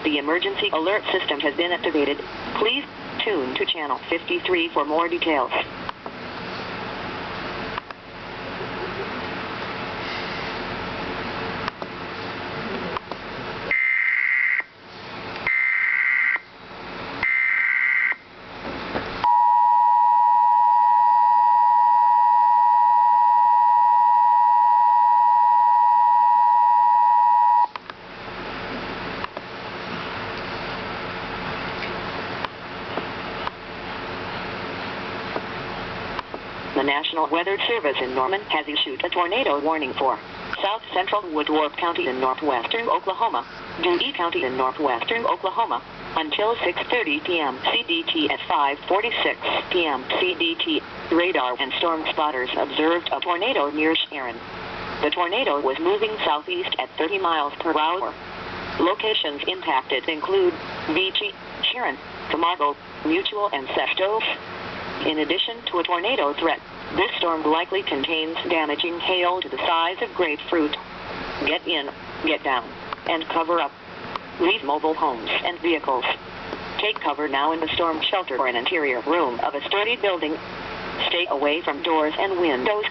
The emergency alert system has been activated. Please tune to channel 53 for more details. The National Weather Service in Norman has issued a tornado warning for South Central Woodward County in northwestern Oklahoma, Dewey County in northwestern Oklahoma, until 6:30 p.m. CDT at 5:46 p.m. CDT. Radar and storm spotters observed a tornado near Sharon. The tornado was moving southeast at 30 miles per hour. Locations impacted include Vici, Sharon, Camargo, Mutual, and Cestos. In addition to a tornado threat, this storm likely contains damaging hail to the size of grapefruit. Get in, get down, and cover up. Leave mobile homes and vehicles. Take cover now in the storm shelter or an interior room of a sturdy building. Stay away from doors and windows.